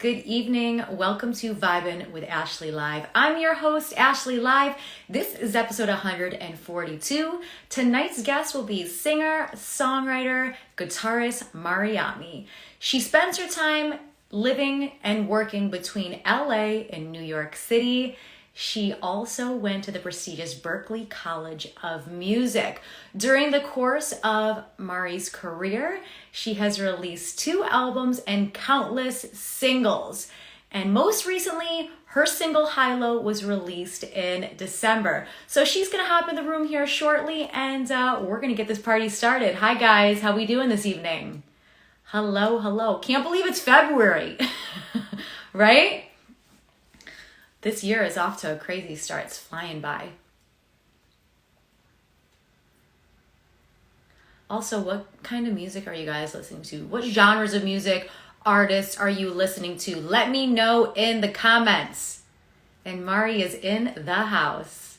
good evening. Welcome to Vibin with Ashley Live. I'm your host, Ashley Live. This is episode 142. Tonight's guest will be singer, songwriter, guitarist Mariami. She spends her time living and working between LA and New York City. She also went to the prestigious Berklee College of Music. During the course of Mari's career, she has released 2 albums and countless singles. And most recently, her single Hilo was released in December. So she's gonna hop in the room here shortly and we're gonna get this party started. Hi guys, how we doing this evening? Hello, hello. Can't believe it's February, right? This year is off to a crazy start. It's flying by. Also, what kind of music are you guys listening to? What genres of music, artists are you listening to? Let me know in the comments. And Mari is in the house.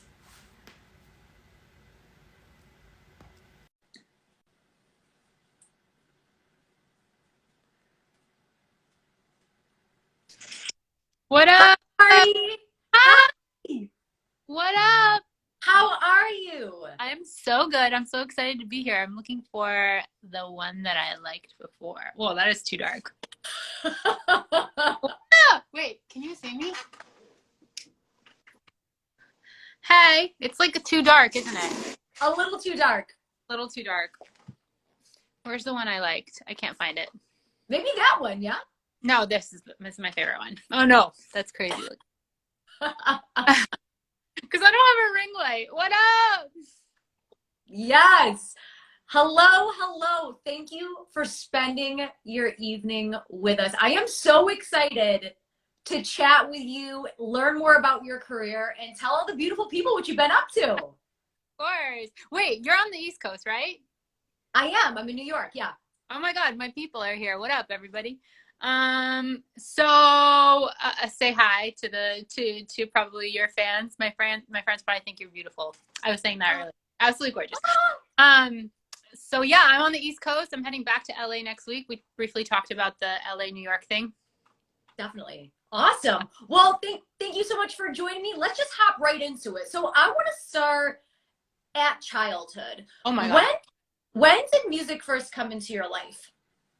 What up? Mari! Hi! What up? How are you? I'm so good. I'm so excited to be here. I'm looking for the one that I liked before. Whoa, that is too dark. Wait, can you see me? Hey, it's like too dark, isn't it? A little too dark. A little too dark. Where's the one I liked? I can't find it. Maybe that one, yeah? No, this is my favorite one. Oh no, that's crazy. Because I don't have a ring light. What up? Yes. Hello, hello. Thank you for spending your evening with us. I am so excited to chat with you, learn more about your career, and tell all the beautiful people what you've been up to. Of course. Wait, you're on the East Coast, right? I am. I'm in New York. Yeah. Oh my God, my people are here. What up, everybody? Say hi to probably your fans. My friends probably think you're beautiful. I was saying that earlier. Absolutely gorgeous. So yeah, I'm on the East Coast. I'm heading back to LA next week. We briefly talked about the LA New York thing. Definitely. Awesome. Well, thank you so much for joining me. Let's just hop right into it. So I want to start at childhood. Oh my God. When did music first come into your life?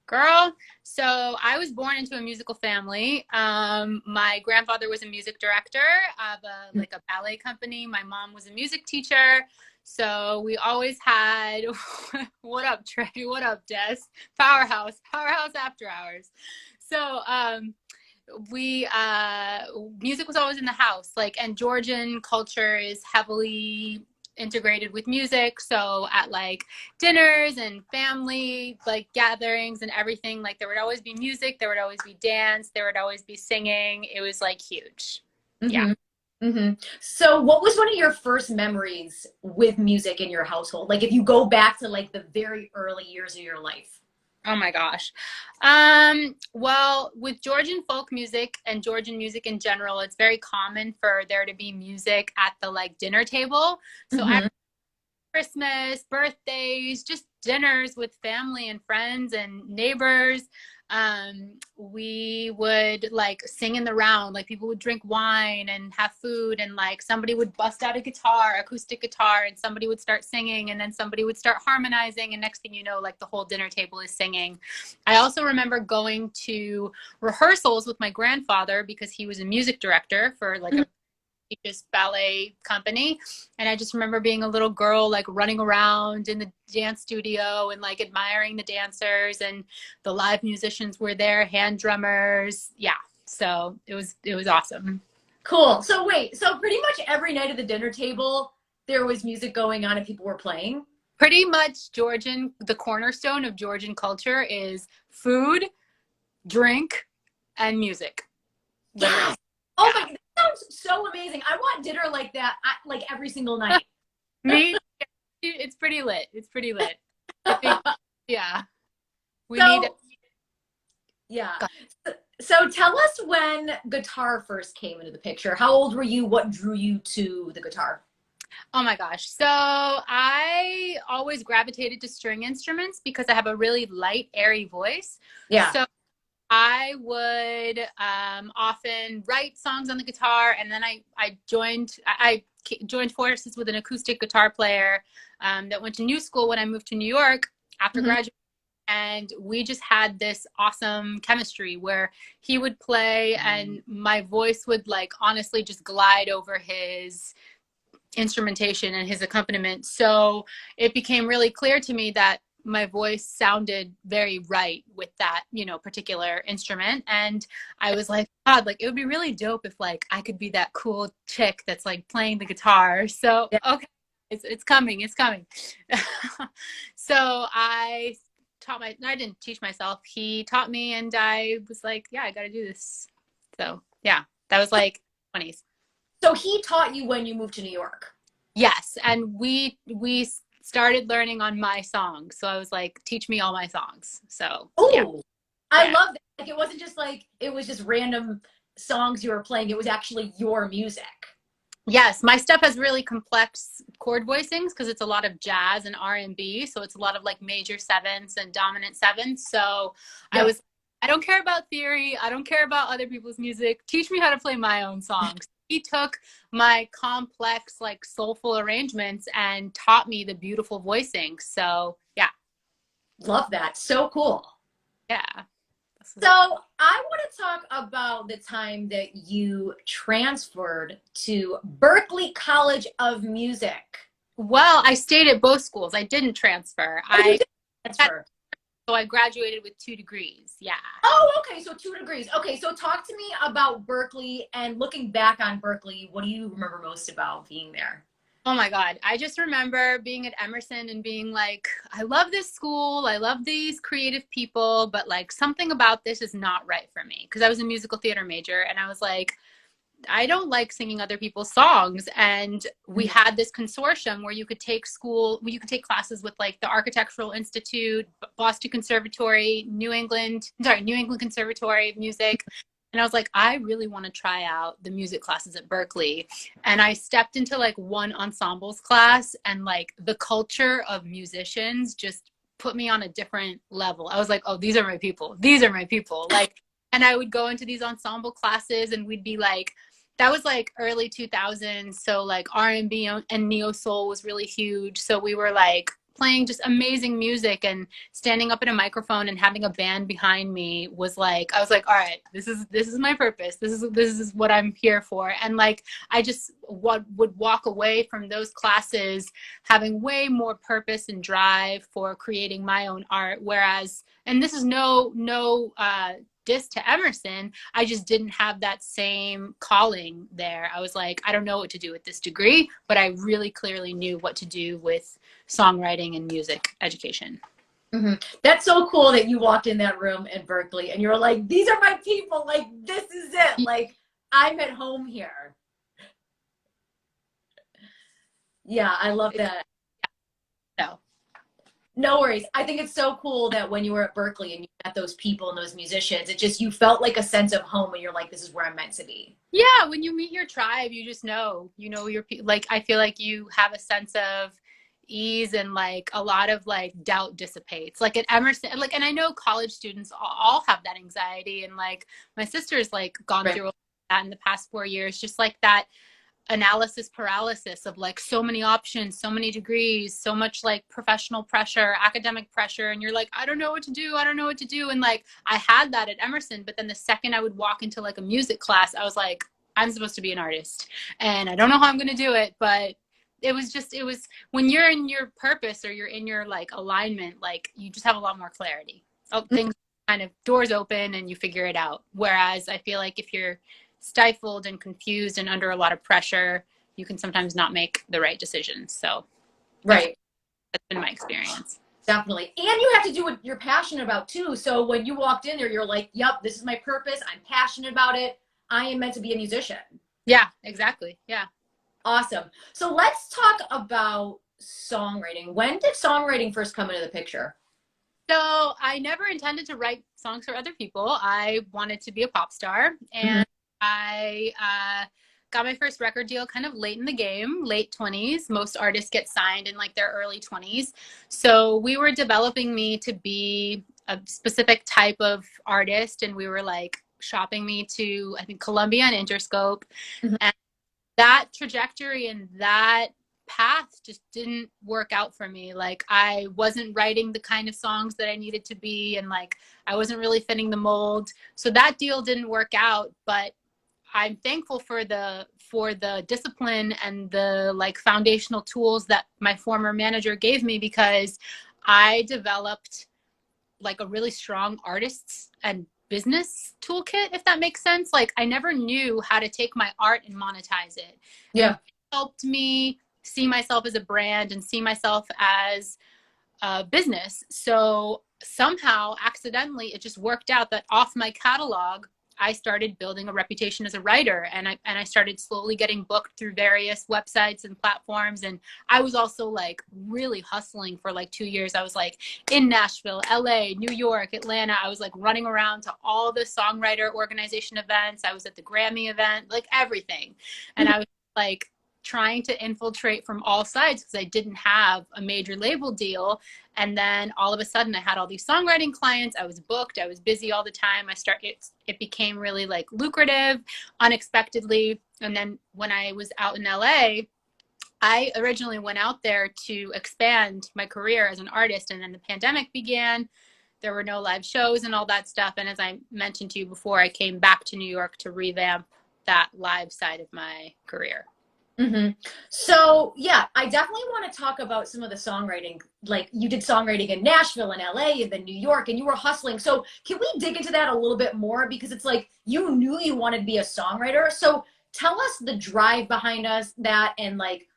Girl, so I was born into a musical family. My grandfather was a music director of a ballet company. My mom was a music teacher. So we always had, what up, Trey? What up, Des? Powerhouse after hours. So music was always in the house. And Georgian culture is heavily integrated with music, so at dinners and family gatherings and everything, there would always be music, there would always be dance, there would always be singing. It was huge. Mm-hmm. Yeah. Mm-hmm. So what was one of your first memories with music in your household, if you go back to the very early years of your life? Oh my gosh. Well, with Georgian folk music and Georgian music in general, it's very common for there to be music at the dinner table. So Mm-hmm. Christmas, birthdays, just dinners with family and friends and neighbors. We would sing in the round, people would drink wine and have food, and somebody would bust out a guitar, acoustic guitar, and somebody would start singing, and then somebody would start harmonizing, and next thing you know, the whole dinner table is singing. I also remember going to rehearsals with my grandfather because he was a music director for a just ballet company, and I just remember being a little girl running around in the dance studio and admiring the dancers, and the live musicians were there, hand drummers. Yeah, so it was awesome. Cool. So wait, so pretty much every night at the dinner table there was music going on and people were playing? Pretty much the cornerstone of Georgian culture is food, drink, and music. Yes. Oh my, that sounds so amazing. I want dinner like that, every single night. Me, it's pretty lit. I think, yeah. We need it. Yeah. So tell us when guitar first came into the picture. How old were you? What drew you to the guitar? Oh my gosh. So I always gravitated to string instruments because I have a really light, airy voice. Yeah. So I would often write songs on the guitar, and then I joined forces with an acoustic guitar player that went to new school when I moved to New York after graduating. And we just had this awesome chemistry where he would play and my voice would like honestly just glide over his instrumentation and his accompaniment. So it became really clear to me that my voice sounded very right with that, particular instrument. And I was like, God, like it would be really dope if like I could be that cool chick that's like playing the guitar. So, okay, it's coming, it's coming. So I didn't teach myself. He taught me and I was like, yeah, I got to do this. So yeah, that was like 20s. So he taught you when you moved to New York? Yes. And we started learning on my songs. So I was like, teach me all my songs. So yeah. I love that. Like it wasn't just like, it was just random songs you were playing. It was actually your music. Yes, my stuff has really complex chord voicings because it's a lot of jazz and R&B. So it's a lot of like major sevenths and dominant sevenths. So I don't care about theory. I don't care about other people's music. Teach me how to play my own songs. He took my complex, like soulful arrangements and taught me the beautiful voicing. So yeah. Love that. So cool. Yeah. So I want to talk about the time that you transferred to Berklee College of Music. Well, I stayed at both schools. I didn't transfer. So I graduated with 2 degrees. Yeah. Oh, okay. So 2 degrees. Okay. So talk to me about Berklee and looking back on Berklee. What do you remember most about being there? Oh my God. I just remember being at Emerson and being like, I love this school. I love these creative people, but like something about this is not right for me. Because I was a musical theater major and I was like, I don't like singing other people's songs. And we had this consortium where you could take classes with like the Architectural Institute, Boston Conservatory, New England Conservatory of Music. And I was like, I really want to try out the music classes at Berklee. And I stepped into like one ensembles class and like the culture of musicians just put me on a different level. I was like, oh, these are my people. These are my people. Like, and I would go into these ensemble classes and we'd be like, that was like early 2000s. So like R&B and neo soul was really huge. So we were like playing just amazing music and standing up at a microphone and having a band behind me was like, I was like, all right, this is my purpose. This is what I'm here for. And like, I just would walk away from those classes having way more purpose and drive for creating my own art. Whereas, and this is no diss to Emerson, I just didn't have that same calling there. I was like, I don't know what to do with this degree, but I really clearly knew what to do with songwriting and music education. Mm-hmm. That's so cool that you walked in that room in Berklee and you were like, these are my people. Like, this is it. Like, I'm at home here. Yeah, I love that. No worries. I think it's so cool that when you were at Berklee and you met those people and those musicians, it just, you felt like a sense of home and you're like, this is where I'm meant to be. Yeah, when you meet your tribe, you just know, like, I feel like you have a sense of ease and like a lot of like doubt dissipates. Like at Emerson, like, and I know college students all have that anxiety. And like my sister's like gone through that in the past 4 years, just like that analysis paralysis of like so many options, so many degrees, so much like professional pressure, academic pressure. And you're like, I don't know what to do. I don't know what to do. And like, I had that at Emerson, but then the second I would walk into like a music class, I was like, I'm supposed to be an artist and I don't know how I'm going to do it. But it was when you're in your purpose or you're in your like alignment, like you just have a lot more clarity. Things kind of doors open and you figure it out. Whereas I feel like if you're stifled and confused and under a lot of pressure, you can sometimes not make the right decisions. So that's been my experience. Definitely. And you have to do what you're passionate about too. So when you walked in there, you're like, yep, this is my purpose. I'm passionate about it. I am meant to be a musician. Yeah, exactly. Yeah. Awesome. So let's talk about songwriting. When did songwriting first come into the picture? So I never intended to write songs for other people. I wanted to be a pop star, and I got my first record deal kind of late in the game, late 20s. Most artists get signed in like their early 20s. So we were developing me to be a specific type of artist, and we were like shopping me to, I think, Columbia and Interscope. Mhm. And that trajectory and that path just didn't work out for me. Like I wasn't writing the kind of songs that I needed to be, and like I wasn't really fitting the mold. So that deal didn't work out, but I'm thankful for the discipline and the like foundational tools that my former manager gave me, because I developed like a really strong artists and business toolkit, if that makes sense. Like I never knew how to take my art and monetize it. Yeah. And it helped me see myself as a brand and see myself as a business. So somehow accidentally it just worked out that off my catalog I started building a reputation as a writer, and I started slowly getting booked through various websites and platforms. And I was also like really hustling for like 2 years. I was like in Nashville, LA, New York, Atlanta. I was like running around to all the songwriter organization events. I was at the Grammy event, like everything. And I was like trying to infiltrate from all sides because I didn't have a major label deal. And then all of a sudden I had all these songwriting clients. I was booked. I was busy all the time. It became really like lucrative unexpectedly. And then when I was out in LA, I originally went out there to expand my career as an artist. And then the pandemic began. There were no live shows and all that stuff. And as I mentioned to you before, I came back to New York to revamp that live side of my career. Mm-hmm. So yeah, I definitely want to talk about some of the songwriting. Like you did songwriting in Nashville and LA and then New York, and you were hustling. So can we dig into that a little bit more? Because it's like you knew you wanted to be a songwriter. So tell us the drive behind us that, and like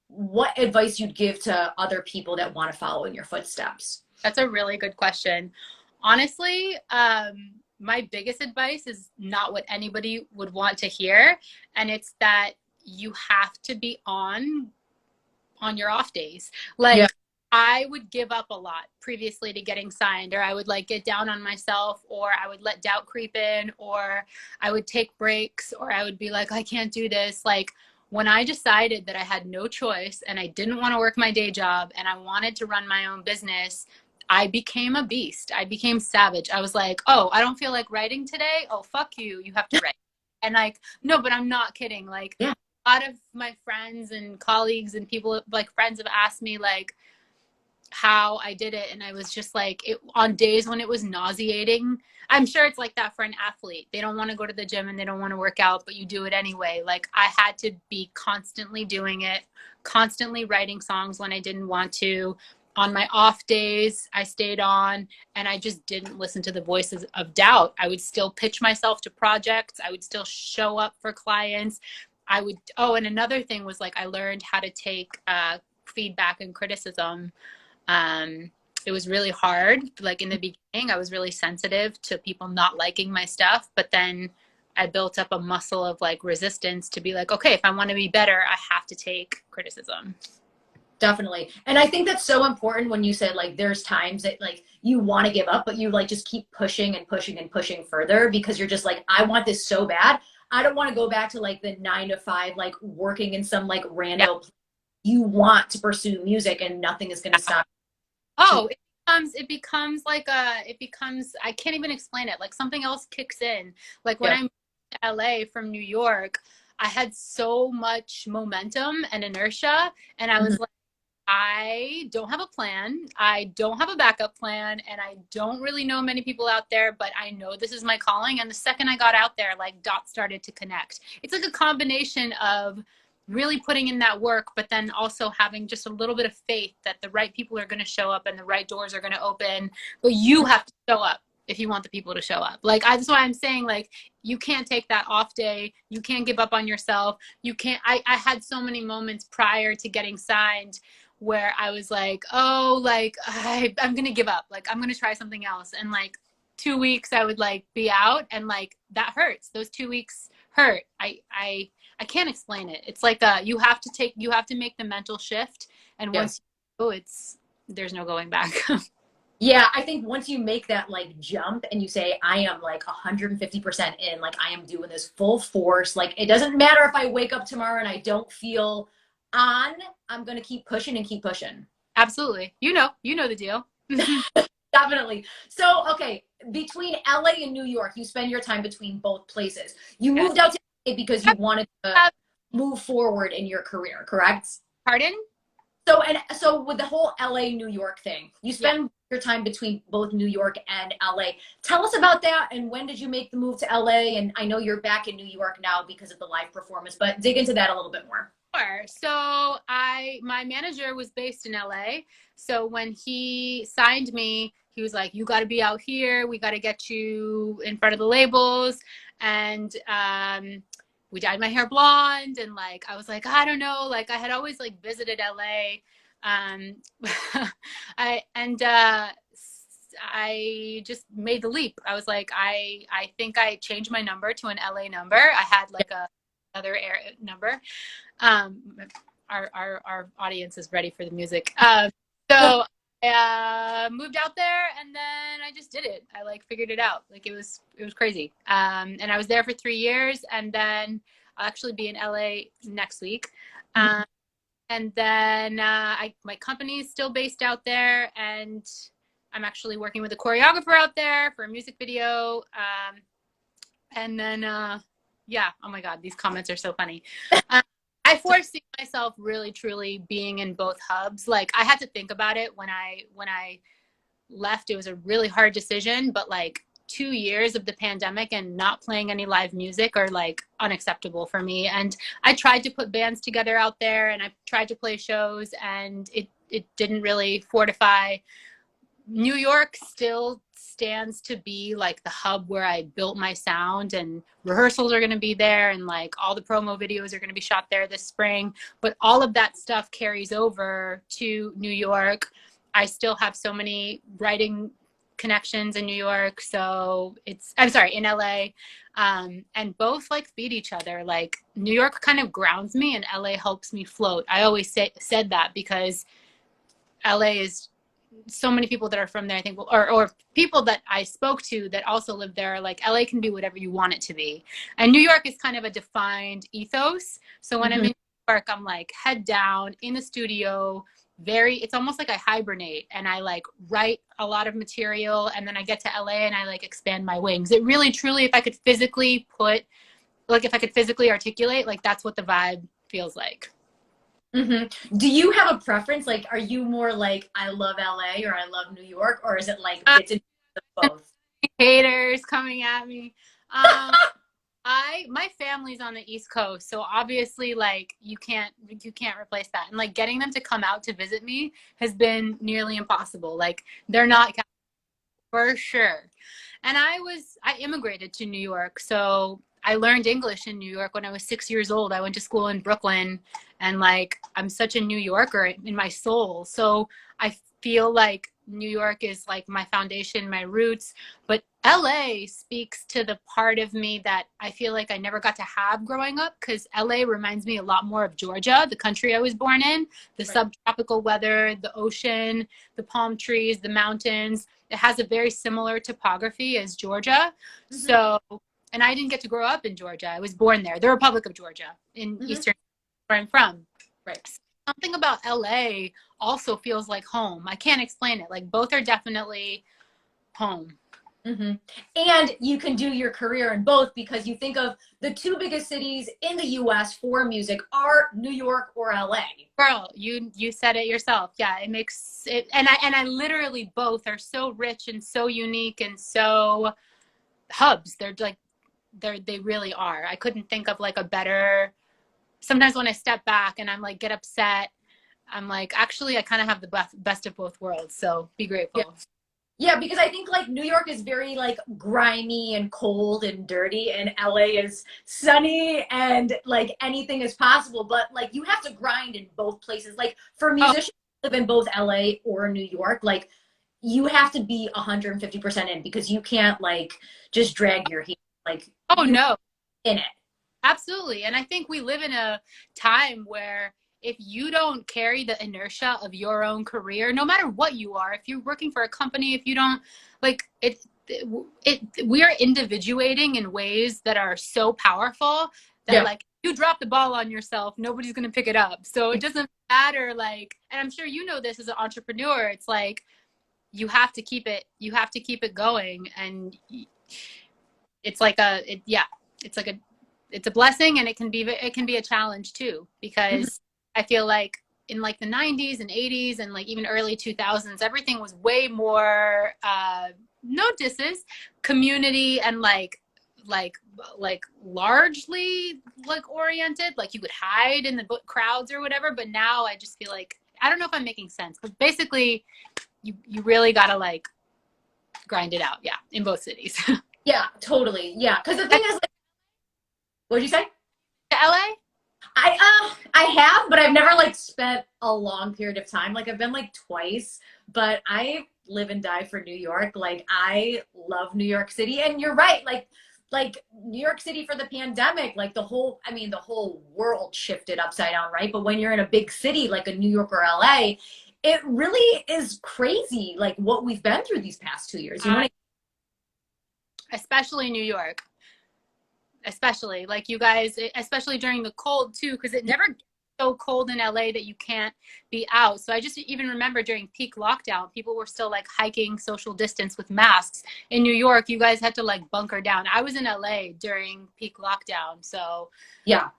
what advice you'd give to other people that want to follow in your footsteps. That's a really good question. Honestly, my biggest advice is not what anybody would want to hear. And it's that you have to be on your off days. Like yeah. I would give up a lot previously to getting signed, or I would like get down on myself, or I would let doubt creep in, or I would take breaks, or I would be like, I can't do this. Like when I decided that I had no choice and I didn't want to work my day job and I wanted to run my own business, I became a beast. I became savage. I was like, oh, I don't feel like writing today. Oh, fuck you. You have to write. And like, no, but I'm not kidding. Like, yeah. A lot of my friends and colleagues and people, like friends, have asked me like how I did it. And I was just like, on days when it was nauseating. I'm sure it's like that for an athlete. They don't want to go to the gym and they don't want to work out, but you do it anyway. Like I had to be constantly doing it, constantly writing songs when I didn't want to. On my off days, I stayed on, and I just didn't listen to the voices of doubt. I would still pitch myself to projects. I would still show up for clients. And another thing was like I learned how to take feedback and criticism. It was really hard. Like in the beginning, I was really sensitive to people not liking my stuff, but then I built up a muscle of like resistance to be like, okay, if I want to be better, I have to take criticism. Definitely. And I think that's so important when you said like there's times that like you want to give up, but you like just keep pushing and pushing and pushing further because you're just like, I want this so bad. I don't want to go back to like the 9 to 5, like working in some like random. Yeah. You want to pursue music and nothing is going to stop. Oh, it becomes I can't even explain it. Like something else kicks in. Like when I moved to LA from New York, I had so much momentum and inertia, and I was like, I don't have a plan. I don't have a backup plan, and I don't really know many people out there, but I know this is my calling. And the second I got out there, like dots started to connect. It's like a combination of really putting in that work, but then also having just a little bit of faith that the right people are going to show up and the right doors are going to open. But you have to show up if you want the people to show up. Like that's why I'm saying, like, you can't take that off day. You can't give up on yourself. You can't. I had so many moments prior to getting signed where I was like, oh, like I'm going to give up. Like I'm going to try something else. And like 2 weeks I would like be out, and like that hurts. Those 2 weeks hurt. I can't explain it. It's like you have to make the mental shift. And once you go, there's no going back. Yeah, I think once you make that like jump and you say, I am like 150% in, like I am doing this full force. Like it doesn't matter if I wake up tomorrow and I don't feel on, I'm going to keep pushing and keep pushing. Absolutely. You know the deal. Definitely. So, okay, between LA and New York, you spend your time between both places. You Yes. moved out to LA because you wanted to Uh, move forward in your career, correct? Pardon? So with the whole LA New York thing, you Yeah. spend your time between both New York and LA. Tell us about that and when did you make the move to LA? And I know you're back in New York now because of the live performance, but dig into that a little bit more. Sure. So my manager was based in LA. So when he signed me, he was like, "You got to be out here. We got to get you in front of the labels." And we dyed my hair blonde, and like I was like, I don't know, like I had always like visited LA. Um, I just made the leap. I was like, I think I changed my number to an LA number. I had like a other number. Um, our audience is ready for the music. So I moved out there and then I just did it. I like figured it out. Like it was crazy. And I was there for 3 years and then I'll actually be in LA next week. And then my company is still based out there and I'm actually working with a choreographer out there for a music video. And then, yeah, oh my God, these comments are so funny. I foresee myself really, truly being in both hubs. Like I had to think about it when I left. It was a really hard decision, but like 2 years of the pandemic and not playing any live music are like unacceptable for me. And I tried to put bands together out there and I tried to play shows and it didn't really fortify. New York still stands to be like the hub where I built my sound and rehearsals are going to be there and like all the promo videos are going to be shot there this spring. But all of that stuff carries over to New York. I still have so many writing connections in New York. So I'm sorry, in LA. And both like feed each other. Like New York kind of grounds me and LA helps me float. I always said that because LA is so many people that are from there, I think, or people that I spoke to that also live there, like LA can be whatever you want it to be. And New York is kind of a defined ethos. So when I'm in New York, I'm like head down in the studio, it's almost like I hibernate and I like write a lot of material and then I get to LA and I like expand my wings. It really, truly, if I could physically articulate, like that's what the vibe feels like. Do you have a preference? Like, are you more like, I love LA or I love New York? Or is it like, it's in both? Haters coming at me. My family's on the East Coast, so obviously like you can't replace that. And like getting them to come out to visit me has been nearly impossible. Like they're not for sure. And I immigrated to New York, so I learned English in New York when I was 6 years old. I went to school in Brooklyn and like I'm such a New Yorker in my soul. So I feel like New York is like my foundation, my roots, but LA speaks to the part of me that I feel like I never got to have growing up because LA reminds me a lot more of Georgia, the country I was born in, the subtropical weather, the ocean, the palm trees, the mountains. It has a very similar topography as Georgia. So, and I didn't get to grow up in Georgia. I was born there, the Republic of Georgia in Eastern, where I'm from. Right. Something about LA also feels like home. I can't explain it. Like both are definitely home. And you can do your career in both because you think of the two biggest cities in the US for music are New York or LA. Girl, you said it yourself. Yeah, it makes it, and I literally both are so rich and so unique and so hubs. They're like they really are. I couldn't think of like a better. Sometimes when I step back and I'm like get upset, I'm like actually I kind of have the best of both worlds. So be grateful. Yeah, because I think like New York is very like grimy and cold and dirty, and LA is sunny and like anything is possible. But like you have to grind in both places. Like for musicians who live in both LA or New York, like you have to be 150% in because you can't like just drag your heels. Like no, in it. Absolutely. And I think we live in a time where if you don't carry the inertia of your own career, no matter what you are, if you're working for a company, if you don't like we are individuating in ways that are so powerful that like you drop the ball on yourself, nobody's going to pick it up. So it doesn't matter. Like, and I'm sure you know this as an entrepreneur, it's like, you have to keep it going. And it's like it's a blessing, and it can be a challenge too, because I feel like in like the 90s and 80s and like even early 2000s, everything was way more no disses, community and like largely like oriented, like you could hide in the crowds or whatever. But now I just feel like, I don't know if I'm making sense, but basically you really gotta like grind it out, yeah, in both cities. Yeah, totally. Yeah, because the thing is, like, what did you say? To LA? I have, but I've never like spent a long period of time. Like I've been like twice, but I live and die for New York. Like I love New York City, and you're right. Like New York City for the pandemic, like the whole world shifted upside down, right? But when you're in a big city like a New York or LA, it really is crazy, like what we've been through these past 2 years. You know what Especially New York. Especially like you guys, especially during the cold too, because it never gets so cold in LA that you can't be out. So I just even remember during peak lockdown, people were still like hiking social distance with masks. In New York, you guys had to like bunker down. I was in LA during peak lockdown, so Yeah.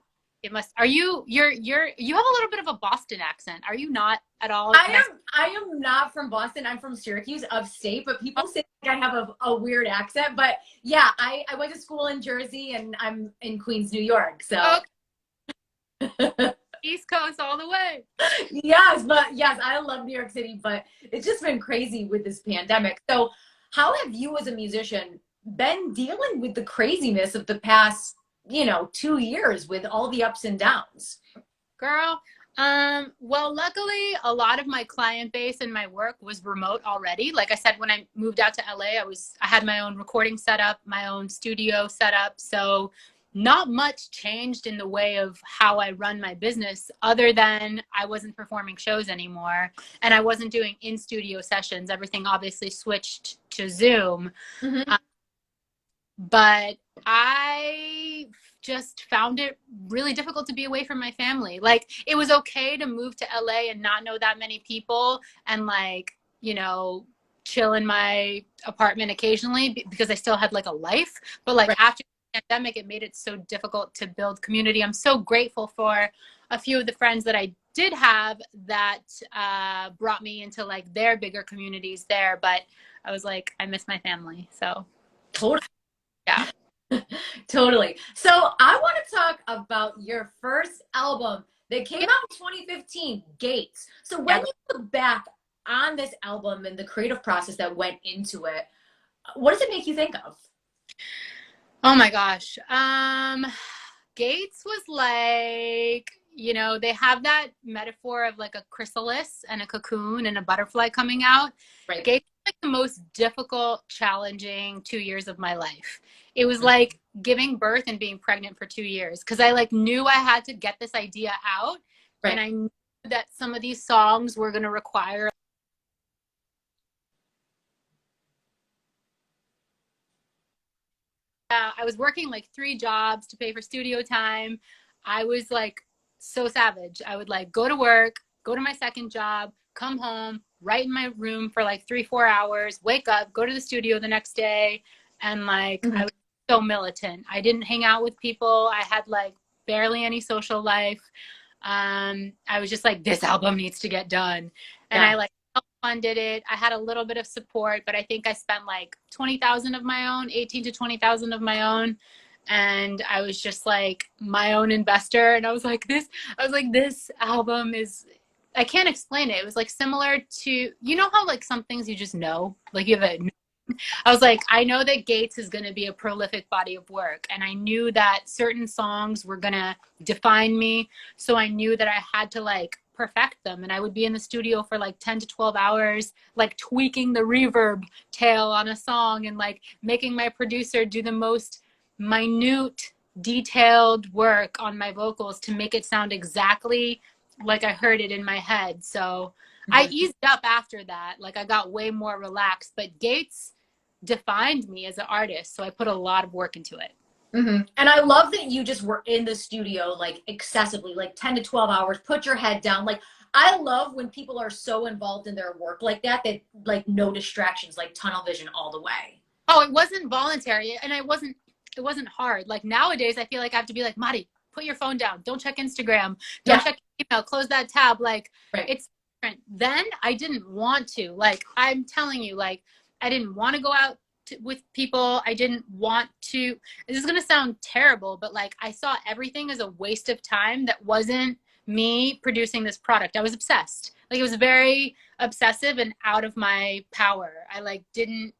it must. Are you? You have a little bit of a Boston accent. Are you not at all? I am not from Boston. I'm from Syracuse, upstate, but people say like I have a weird accent. But yeah, I went to school in Jersey and I'm in Queens, New York. So Okay. East Coast all the way. yes, I love New York City, but it's just been crazy with this pandemic. So how have you as a musician been dealing with the craziness of the past, 2 years with all the ups and downs? Girl, well, luckily a lot of my client base and my work was remote already. Like I said, when I moved out to LA, I had my own recording setup, my own studio setup. So not much changed in the way of how I run my business, other than I wasn't performing shows anymore and I wasn't doing in-studio sessions. Everything obviously switched to Zoom. Mm-hmm. But I just found it really difficult to be away from my family. Like it was okay to move to LA and not know that many people and like, chill in my apartment occasionally because I still had like a life. But like after the pandemic, it made it so difficult to build community. I'm so grateful for a few of the friends that I did have that brought me into like their bigger communities there. But I was like, I miss my family. So Totally. yeah. Totally. So I want to talk about your first album that came out in 2015, Gates. So when you look back on this album and the creative process that went into it, what does it make you think of? Oh my gosh. Gates was like, they have that metaphor of like a chrysalis and a cocoon and a butterfly coming out. Right. Gates was like the most difficult, challenging 2 years of my life. It was like giving birth and being pregnant for 2 years, because I like knew I had to get this idea out. Right. And I knew that some of these songs were going to require I was working like 3 jobs to pay for studio time. I was like so savage. I would like go to work, go to my second job, come home, write in my room for like 3-4 hours, wake up, go to the studio the next day. And like, I was so militant. I didn't hang out with people. I had like barely any social life. I was just like, this album needs to get done. And I like funded it. I had a little bit of support, but I think I spent like 20,000 of my own, 18 to 20,000 of my own. And I was just like my own investor. And I was like, this album is, I can't explain it. It was like similar to, how like some things you just know, like you have I was like, I know that Gates is going to be a prolific body of work. And I knew that certain songs were going to define me. So I knew that I had to like perfect them. And I would be in the studio for like 10 to 12 hours, like tweaking the reverb tail on a song and like making my producer do the most minute, detailed work on my vocals to make it sound exactly like I heard it in my head. So I eased up after that. Like I got way more relaxed, but Gates defined me as an artist. So I put a lot of work into it. And I love that you just were in the studio like excessively, like 10 to 12 hours, put your head down. Like I love when people are so involved in their work like that, like no distractions, like tunnel vision all the way. Oh, it wasn't voluntary, and it wasn't hard. Like nowadays, I feel like I have to be like, Mari, put your phone down. Don't check Instagram. Don't check email. Close that tab. Like it's different. Then I didn't want to. Like I'm telling you, like I didn't want to go out with people. I didn't want to. This is gonna sound terrible, but like I saw everything as a waste of time that wasn't me producing this product. I was obsessed. Like it was very obsessive and out of my power. I like didn't.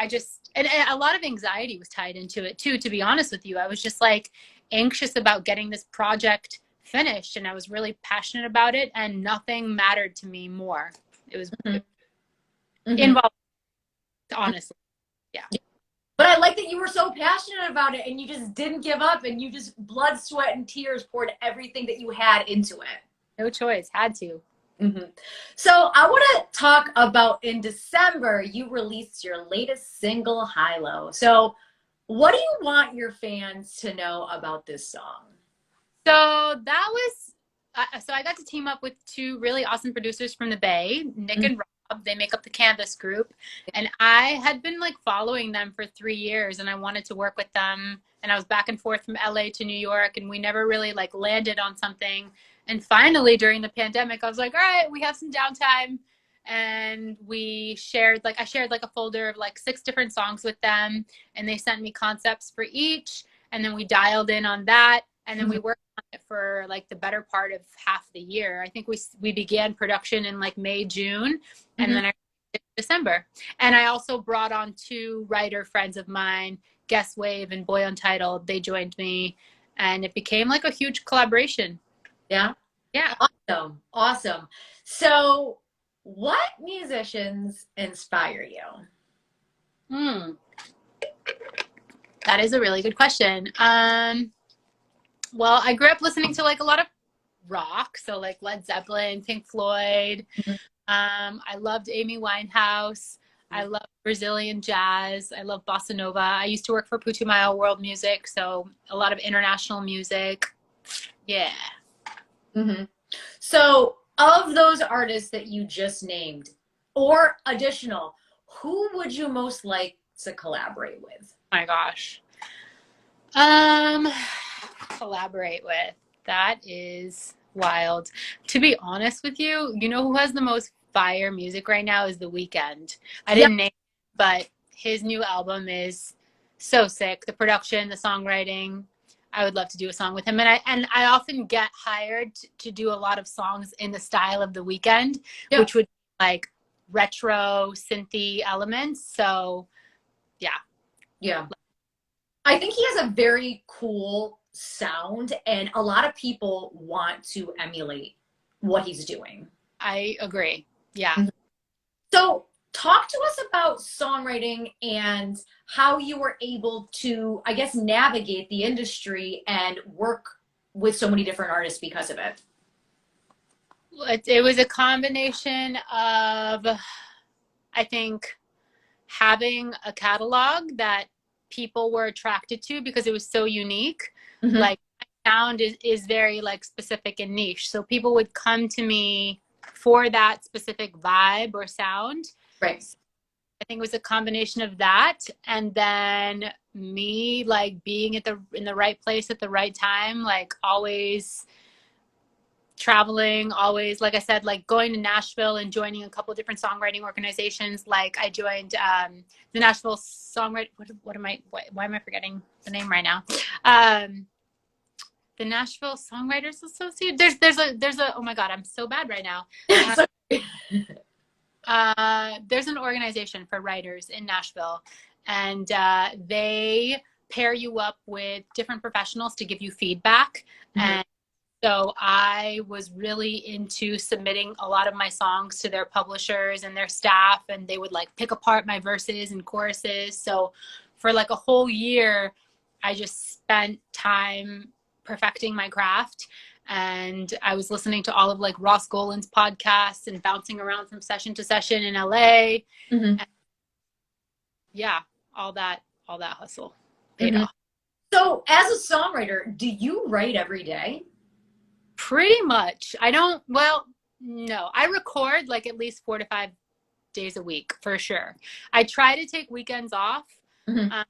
I just, and a lot of anxiety was tied into it too, to be honest with you. I was just like anxious about getting this project finished, and I was really passionate about it, and nothing mattered to me more. It was involved, honestly. Yeah. But I like that you were so passionate about it and you just didn't give up, and you just blood, sweat, and tears poured everything that you had into it. No choice, had to. So I want to talk about, in December, you released your latest single, High Low. So what do you want your fans to know about this song? So that was, so I got to team up with two really awesome producers from the Bay, Nick and Rob. They make up the Canvas group. And I had been like following them for 3 years, and I wanted to work with them. And I was back and forth from LA to New York, and we never really like landed on something. And finally, during the pandemic, I was like, all right, we have some downtime. And we shared, like, I shared like a folder of like 6 different songs with them. And they sent me concepts for each. And then we dialed in on that. And then we worked on it for like the better part of half the year. I think we began production in like May, June. And then I in December. And I also brought on 2 writer friends of mine, Guess Wave and Boy Untitled. They joined me. And it became like a huge collaboration. Yeah. Yeah. Awesome. So what musicians inspire you? That is a really good question. Well, I grew up listening to like a lot of rock. So like Led Zeppelin, Pink Floyd. I loved Amy Winehouse. I love Brazilian jazz. I love bossa nova. I used to work for Putumayo World Music. So a lot of international music. Yeah. So of those artists that you just named, or additional, who would you most like to collaborate with? Oh my gosh. Collaborate with. That is wild. To be honest with you, you know who has the most fire music right now is The Weeknd. I didn't name it, but his new album is so sick. The production, the songwriting. I would love to do a song with him. And I often get hired to do a lot of songs in the style of The Weeknd, which would be like retro synthy elements. So yeah. I think he has a very cool sound, and a lot of people want to emulate what he's doing. I agree. Yeah. So talk to us about songwriting and how you were able to, I guess, navigate the industry and work with so many different artists because of it. It was a combination of, I think, having a catalog that people were attracted to because it was so unique. Like my sound is very like specific and niche. So people would come to me for that specific vibe or sound. Right. I think it was a combination of that, and then me like being in the right place at the right time, like always traveling, always, like I said, like going to Nashville and joining a couple of different songwriting organizations. Like I joined the Nashville Songwriter. Why am I forgetting the name right now? The Nashville Songwriters Association. There's a oh my God, I'm so bad right now. There's an organization for writers in Nashville, and they pair you up with different professionals to give you feedback. And so I was really into submitting a lot of my songs to their publishers and their staff, and they would like pick apart my verses and choruses. So for like a whole year, I just spent time perfecting my craft. And I was listening to all of like Ross Golan's podcasts and bouncing around from session to session in LA. And yeah, all that hustle paid off. So as a songwriter, do you write every day? Pretty much. I don't, well, no, I record like at least 4 to 5 days a week for sure. I try to take weekends off. Mhm. Um,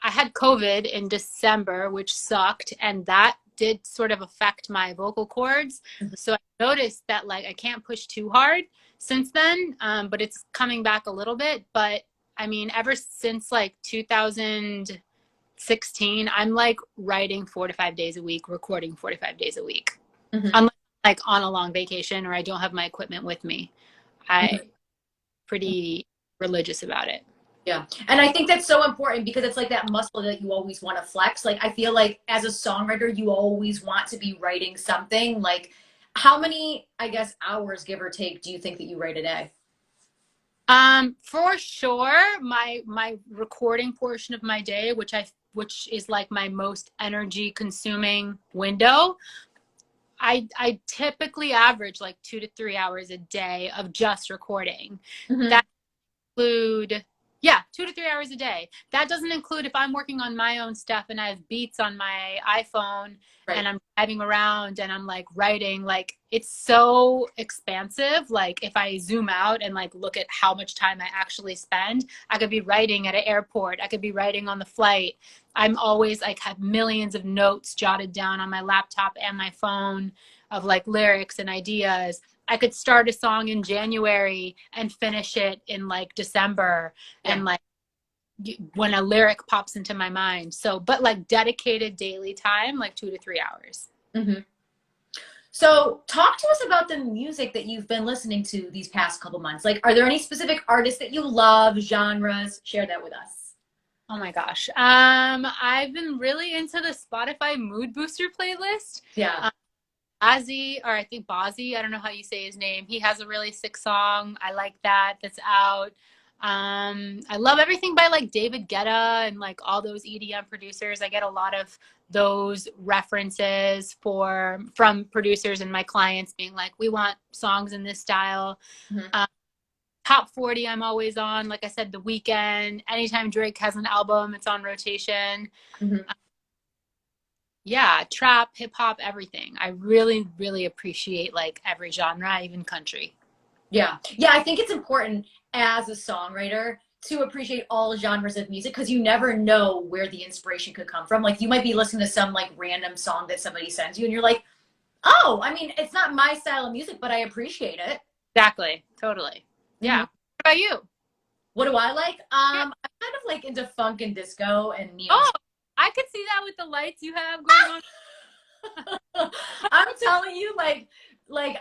I had COVID in December, which sucked, and that did sort of affect my vocal cords. So I noticed that like I can't push too hard since then, but it's coming back a little bit. But I mean, ever since like 2016, I'm like writing 4 to 5 days a week, recording 4 to 5 days a week. Mhm. Unless I'm like on a long vacation or I don't have my equipment with me. I pretty religious about it. Yeah. And I think that's so important because it's like that muscle that you always want to flex. Like, I feel like as a songwriter, you always want to be writing something. Like, how many, I guess, hours, give or take, do you think that you write a day? For sure, my recording portion of my day, which is like my most energy consuming window, I typically average like 2 to 3 hours a day of just recording. Mhm. That include, yeah, 2 to 3 hours a day. That doesn't include if I'm working on my own stuff and I have beats on my iPhone Right. and I'm driving around and I'm like writing, like it's so expansive. Like if I zoom out and like look at how much time I actually spend, I could be writing at an airport. I could be writing on the flight. I'm always like have millions of notes jotted down on my laptop and my phone of like lyrics and ideas. I could start a song in January and finish it in like December. Yeah. And like when a lyric pops into my mind. So, but like dedicated daily time, like 2 to 3 hours. Mhm. So talk to us about the music that you've been listening to these past couple months. Like, are there any specific artists that you love, genres? Share that with us. Oh my gosh. I've been really into the Spotify Mood Booster playlist. Yeah. Ozzy, or I think Bozzy, I don't know how you say his name. He has a really sick song. I like that. That's out. I love everything by like David Guetta and like all those EDM producers. I get a lot of those references from producers and my clients being like, we want songs in this style. Mhm. Top 40 I'm always on. Like I said, The Weeknd. Anytime Drake has an album, it's on rotation. Mhm. Yeah, trap, hip hop, everything. I really, really appreciate like every genre, even country. Yeah. Yeah, I think it's important as a songwriter to appreciate all genres of music because you never know where the inspiration could come from. Like, you might be listening to some like random song that somebody sends you and you're like, oh, I mean, it's not my style of music, but I appreciate it. Exactly. Totally. Yeah. Mhm. What about you? What do I like? Yeah. I'm kind of like into funk and disco and neo. Oh, I could see that with the lights you have going on. I'm telling you, like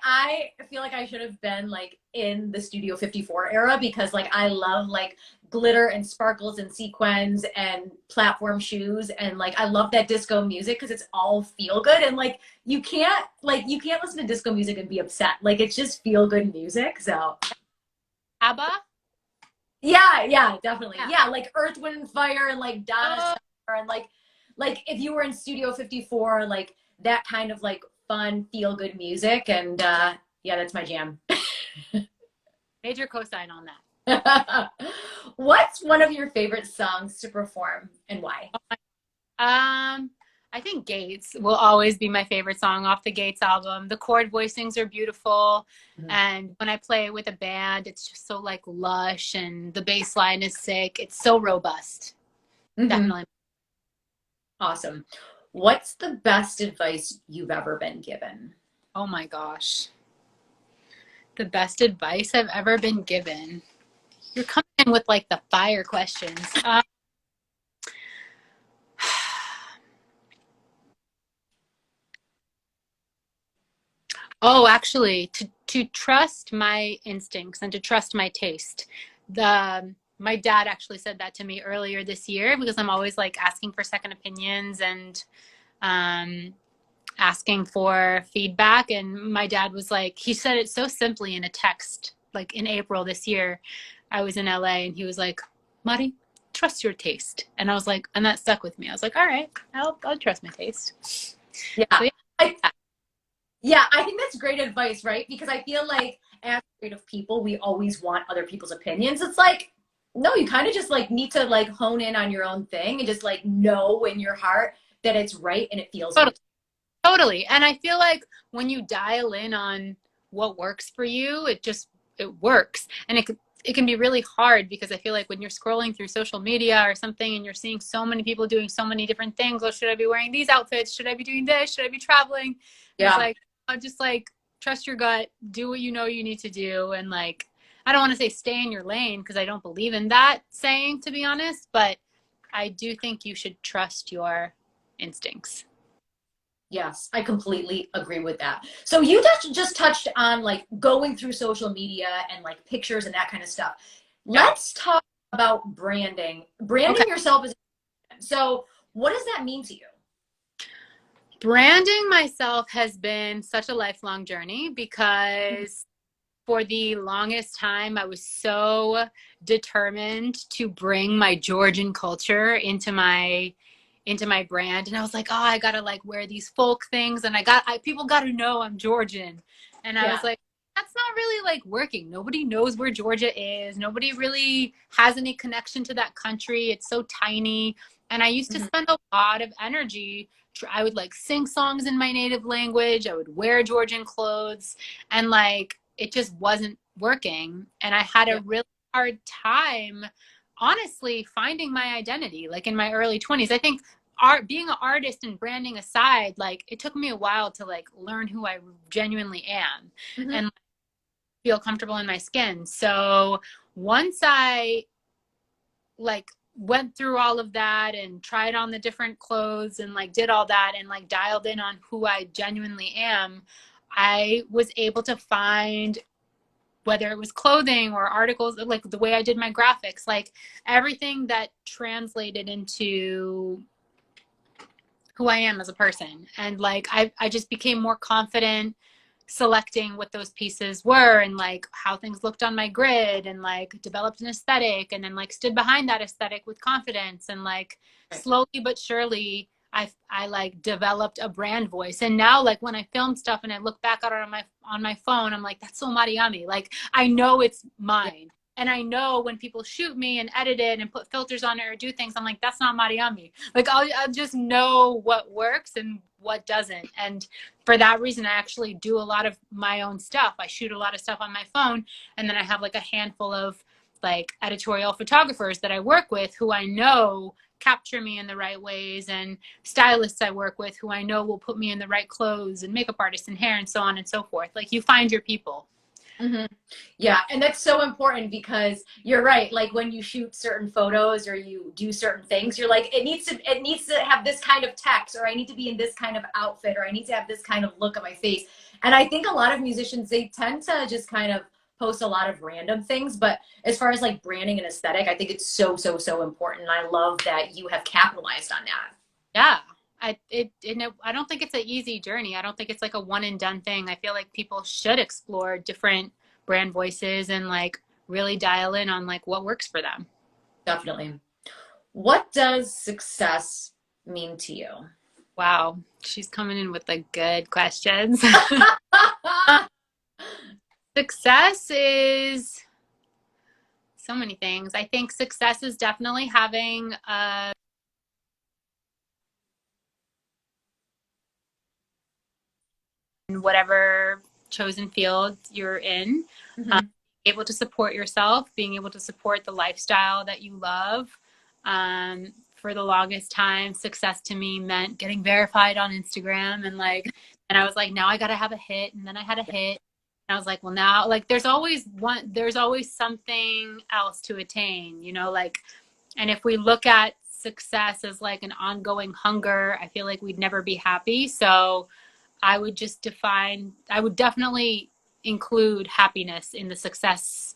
I feel like I should have been like in the Studio 54 era because like I love like glitter and sparkles and sequins and platform shoes and like I love that disco music because it's all feel good and you can't listen to disco music and be upset. Like it's just feel good music. So ABBA? yeah, definitely. Yeah. Yeah, like Earth, Wind and Fire and like Donna Oh, Summer and like if you were in Studio 54, like that kind of like fun, feel good music. And yeah, that's my jam. major cosign on that. What's one of your favorite songs to perform and why? I think Gates will always be my favorite song off the Gates album. The chord voicings are beautiful. Mhm. And when I play it with a band, it's just so like lush and the bass line is sick. It's so robust. Mhm. Definitely. Awesome. What's the best advice you've ever been given? Oh my gosh. The best advice I've ever been given. You're coming in with like the fire questions. Oh, actually, to trust my instincts and to trust my taste. My dad actually said that to me earlier this year because I'm always like asking for second opinions and um, asking for feedback. And my dad was like, he said it so simply in a text, like in April this year. I was in LA and he was like, Mari, trust your taste. And I was like, and that stuck with me. I was like, all right, I'll trust my taste. Yeah. So, yeah. Yeah, I think that's great advice, right? Because I feel like as creative people, we always want other people's opinions. It's like, No, you kind of just like need to like hone in on your own thing and just like know in your heart that it's right and it feels Totally. good. Totally. And I feel like when you dial in on what works for you, it works. And it can be really hard because I feel like when you're scrolling through social media or something and you're seeing so many people doing so many different things, oh, should I be wearing these outfits? Should I be doing this? Should I be traveling? And it's Yeah. like, oh, just like trust your gut, do what you know you need to do. And like, I don't want to say stay in your lane because I don't believe in that saying, to be honest, but I do think you should trust your instincts. Yes, I completely agree with that. So you just touched on like going through social media and like pictures and that kind of stuff. Yeah. Let's talk about branding. Okay. Branding yourself is so what does that mean to you? Branding myself has been such a lifelong journey because for the longest time, I was so determined to bring my Georgian culture into my brand. And I was like, oh, I gotta like wear these folk things, and people gotta know I'm Georgian. And I was Yeah. like, that's not really like working. Nobody knows where Georgia is. Nobody really has any connection to that country. It's so tiny. And I used to Mhm. spend a lot of energy. I would like sing songs in my native language. I would wear Georgian clothes, and like it just wasn't working. And I had Yeah. a really hard time, honestly, finding my identity. Like in my early 20s, I think being an artist and branding aside, like it took me a while to like learn who I genuinely am Mhm. and feel comfortable in my skin. So once I like went through all of that and tried on the different clothes and like did all that and like dialed in on who I genuinely am, I was able to find, whether it was clothing or articles, like the way I did my graphics, like everything that translated into who I am as a person. And like I just became more confident selecting what those pieces were and like how things looked on my grid, and like developed an aesthetic and then like stood behind that aesthetic with confidence, and like Right. slowly but surely I like developed a brand voice. And now like when I film stuff and I look back at it on my phone, I'm like, that's so Mariami. Like I know it's Yeah. mine. And I know when people shoot me and edit it and put filters on it or do things, I'm like, that's not Mariami. Like I'll just know what works and what doesn't. And for that reason, I actually do a lot of my own stuff. I shoot a lot of stuff on my phone, and then I have like a handful of like editorial photographers that I work with who I know capture me in the right ways, and stylists I work with who I know will put me in the right clothes, and makeup artists and hair and so on and so forth. Like you find your people. Mhm. Yeah, and that's so important because you're right. Like when you shoot certain photos or you do certain things, you're like, it needs to have this kind of text, or I need to be in this kind of outfit, or I need to have this kind of look on my face. And I think a lot of musicians, they tend to just kind of post a lot of random things. But as far as like branding and aesthetic, I think it's so, so, so important. And I love that you have capitalized on that. Yeah. I don't think it's an easy journey. I don't think it's like a one and done thing. I feel like people should explore different brand voices and like really dial in on like what works for them. Definitely. What does success mean to you? Wow, she's coming in with the good questions. Success is so many things. I think success is definitely having whatever chosen field you're in, um, Mhm. able to support yourself, being able to support the lifestyle that you love. For the longest time, success to me meant getting verified on Instagram, and like, and I was like, now I got to have a hit, and then I had a hit. And I was like, well, now, like, there's always something else to attain, you know, like, and if we look at success as like an ongoing hunger, I feel like we'd never be happy. So I would definitely include happiness in the success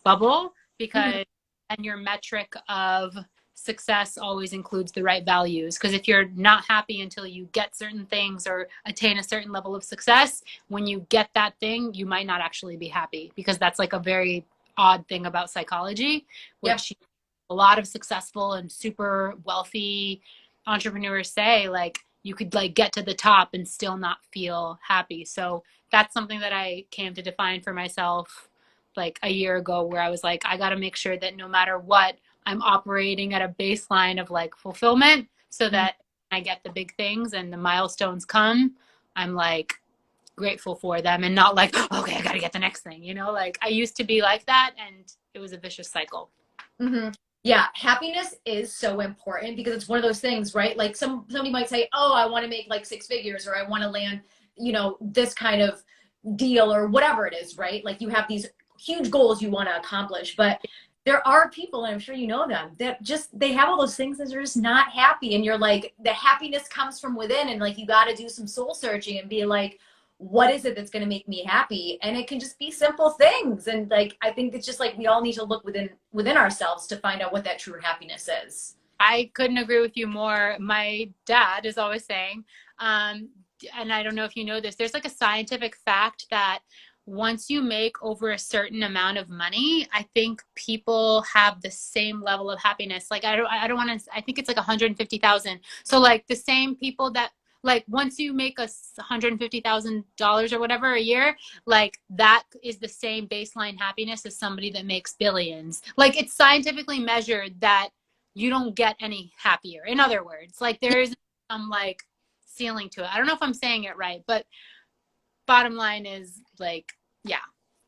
bubble, Mhm. because and your metric of success always includes the right values. Because if you're not happy until you get certain things or attain a certain level of success, when you get that thing, you might not actually be happy, because that's like a very odd thing about psychology, Yeah. which a lot of successful and super wealthy entrepreneurs say, like you could like get to the top and still not feel happy. So that's something that I came to define for myself like a year ago, where I was like, I got to make sure that no matter what, I'm operating at a baseline of like fulfillment, so that I get the big things and the milestones come, I'm like grateful for them and not like, okay, I got to get the next thing, you know, like I used to be like that, and it was a vicious cycle. Mm-hmm. Yeah, happiness is so important because it's one of those things, right? Like somebody might say, "Oh, I want to make like six figures, or I want to land, this kind of deal, or whatever it is," right? Like you have these huge goals you want to accomplish, but there are people, and I'm sure you know them, that just they have all those things and they're just not happy. And you're like, the happiness comes from within, and like you got to do some soul searching and be like, what is it that's going to make me happy? And it can just be simple things. And like I think it's just like we all need to look within ourselves to find out what that true happiness is. I couldn't agree with you more. My dad is always saying, and I don't know if you know this, there's like a scientific fact that once you make over a certain amount of money, I think people have the same level of happiness. Like I don't want to, I think it's like 150,000. So like the same people that, like once you make $150,000 or whatever a year, like that is the same baseline happiness as somebody that makes billions. Like it's scientifically measured that you don't get any happier. In other words, like there is some like ceiling to it. I don't know if I'm saying it right, but bottom line is like, yeah,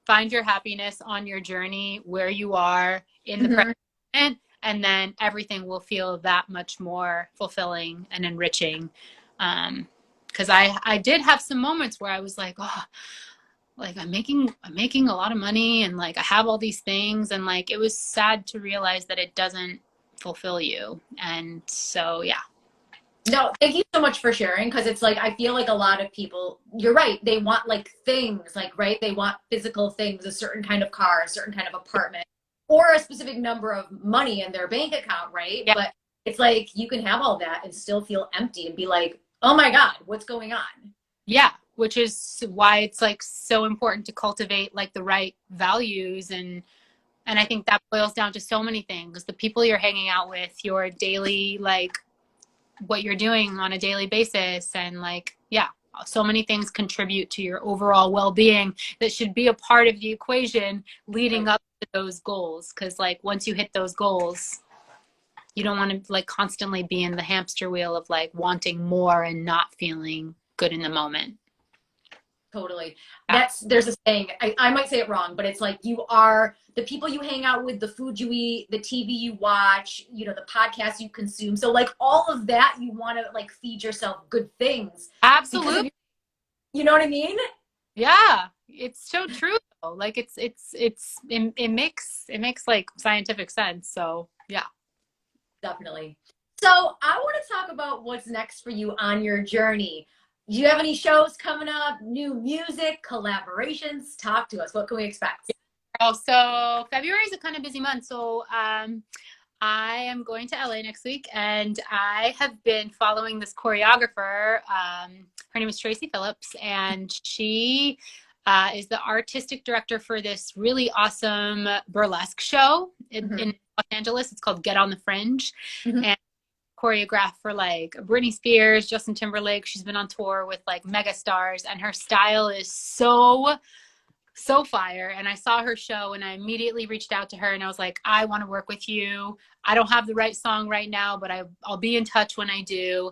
find your happiness on your journey where you are in the present, and then everything will feel that much more fulfilling and enriching. Because I did have some moments where I was like, oh, like I'm making a lot of money, and like I have all these things, and like it was sad to realize that it doesn't fulfill you. And so yeah. No, thank you so much for sharing, because it's like I feel like a lot of people, you're right, they want like things, like, right, they want physical things, a certain kind of car, a certain kind of apartment, or a specific number of money in their bank account, right? Yeah. But it's like you can have all that and still feel empty and be like, oh my God, what's going on? Yeah, which is why it's like so important to cultivate like the right values. And I think that boils down to so many things: the people you're hanging out with, your daily, like what you're doing on a daily basis, and like, yeah, so many things contribute to your overall well-being that should be a part of the equation leading up to those goals. Because like once you hit those goals, you don't want to like constantly be in the hamster wheel of like wanting more and not feeling good in the moment. Totally. There's a saying, I might say it wrong, but it's like you are the people you hang out with, the food you eat, the TV you watch, the podcasts you consume. So like all of that, you want to like feed yourself good things. Absolutely. You know what I mean? Yeah, it's so true though. Like it makes like scientific sense. So yeah. Definitely. So I want to talk about what's next for you on your journey. Do you have any shows coming up, new music, collaborations? Talk to us. What can we expect? So February is a kind of busy month. So I am going to LA next week, and I have been following this choreographer. Her name is Tracy Phillips, and she is the artistic director for this really awesome burlesque show in Los Angeles. It's called Get on the Fringe. And choreographed for like Britney Spears, Justin Timberlake. She's been on tour with like mega stars, and her style is so fire. And I saw her show and I immediately reached out to her and I was like, I want to work with you. I don't have the right song right now, but I'll be in touch when I do.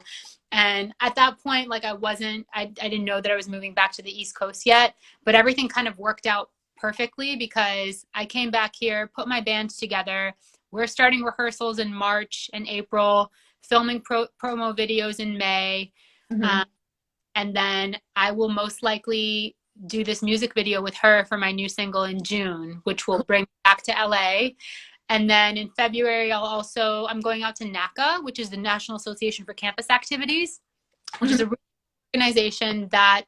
And at that point, like I didn't know that I was moving back to the East Coast yet, but everything kind of worked out perfectly because I came back here, put my band together. We're starting rehearsals in March and April, filming promo videos in May. And then I will most likely do this music video with her for my new single in June, which will bring me back to LA. And then in February, I'm going out to NACA, which is the National Association for Campus Activities, which is a organization that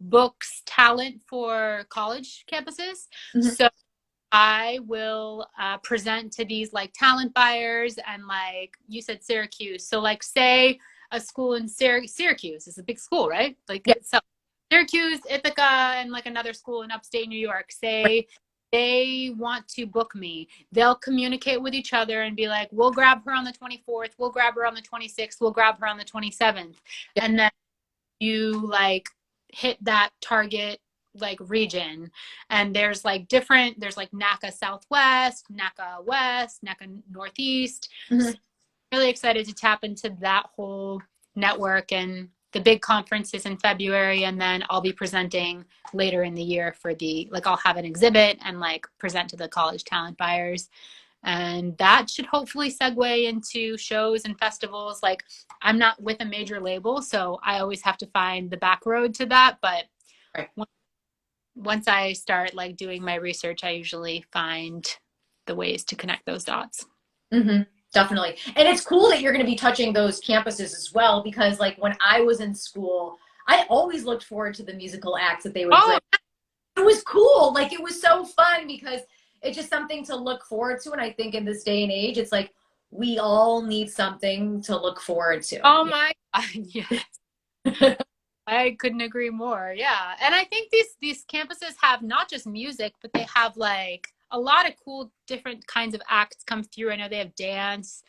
books talent for college campuses. So I will present to these like talent buyers, and like you said, Syracuse. So like say a school in Syracuse is a big school, right? Like so Syracuse, Ithaca, and like another school in upstate New York, say they want to book me. They'll communicate with each other and be like, we'll grab her on the 24th, we'll grab her on the 26th, we'll grab her on the 27th. And then you like hit that target like region, and there's like different, there's like NACA Southwest, NACA West, NACA Northeast. Mm-hmm. Really excited to tap into that whole network, and the big conference is in February, and then I'll be presenting later in the year for the, like, I'll have an exhibit and like present to the college talent buyers, and that should hopefully segue into shows and festivals. Like, I'm not with a major label, so I always have to find the back road to that, but Right. once I start like doing my research, I usually find the ways to connect those dots. Mm-hmm. Definitely. And it's cool that you're going to be touching those campuses as well, because like when I was in school, I always looked forward to the musical acts that they would bring. It was cool. Like, it was so fun because it's just something to look forward to. And I think in this day and age, it's like we all need something to look forward to. Oh my God, yes. I couldn't agree more. Yeah. And I think these campuses have not just music, but they have like a lot of cool different kinds of acts come through. I know they have dance,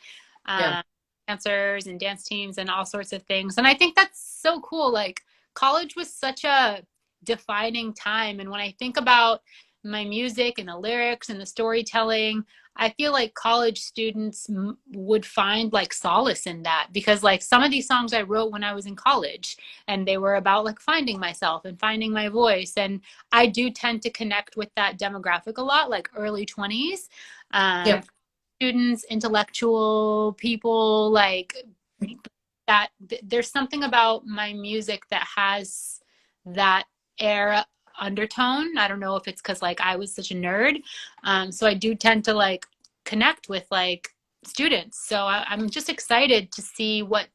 dancers and dance teams and all sorts of things. And I think that's so cool. Like, college was such a defining time. And when I think about my music and the lyrics and the storytelling, I feel like college students would find like solace in that, because like some of these songs I wrote when I was in college, and they were about like finding myself and finding my voice. And I do tend to connect with that demographic a lot, like early 20s, students, intellectual people, like that. There's something about my music that has that air undertone. I don't know if it's because like I was such a nerd, so I do tend to like connect with like students. So I'm just excited to see what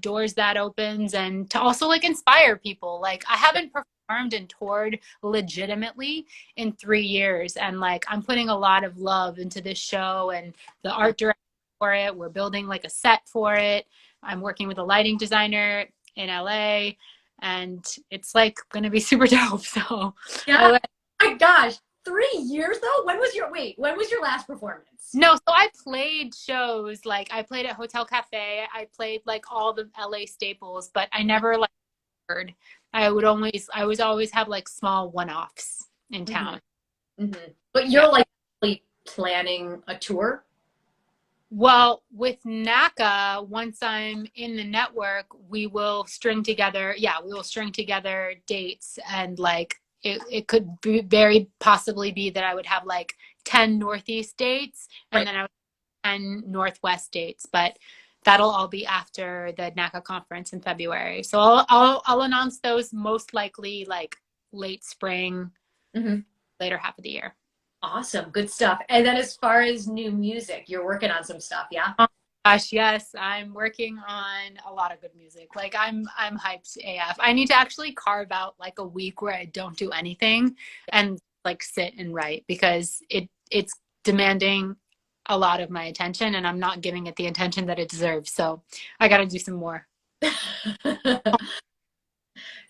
doors that opens, and to also like inspire people. Like, I haven't performed and toured legitimately in 3 years, and like I'm putting a lot of love into this show and the art director for it. We're building like a set for it. I'm working with a lighting designer in LA, and it's like going to be super dope. So yeah. Oh my gosh, 3 years though? When was your last performance? No, so I played shows, like I played at Hotel Cafe, I played like all the LA staples, but I never like heard. I would always have like small one-offs in town. Mm-hmm. But you're like planning a tour? Well, with NACA, once I'm in the network, we will string together dates, and like it could very possibly be that I would have like 10 Northeast dates, and then I would have 10 Northwest dates, but that'll all be after the NACA conference in February. So I'll announce those most likely like late spring, later half of the year. Awesome. Good stuff. And then as far as new music, you're working on some stuff, yeah? Oh gosh, yes. I'm working on a lot of good music. Like, I'm hyped AF. I need to actually carve out like a week where I don't do anything and like sit and write, because it's demanding a lot of my attention, and I'm not giving it the attention that it deserves. So I got to do some more.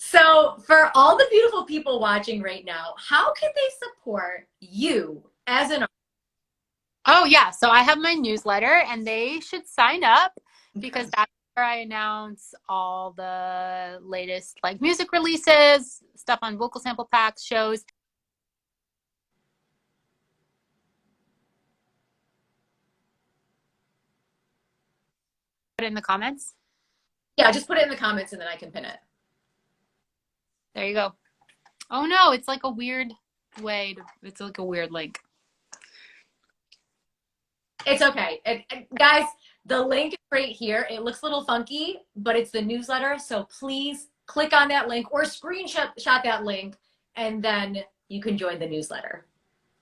So for all the beautiful people watching right now, how can they support you as an artist? Oh yeah, so I have my newsletter, and they should sign up, because that's where I announce all the latest like music releases, stuff on vocal sample packs, shows. Put it in the comments. Yeah, just put it in the comments and then I can pin it. There you go. Oh no, it's like a weird way to, it's like a weird link. It's okay. Guys, the link is right here. It looks a little funky, but it's the newsletter. So please click on that link or screenshot that link, and then you can join the newsletter.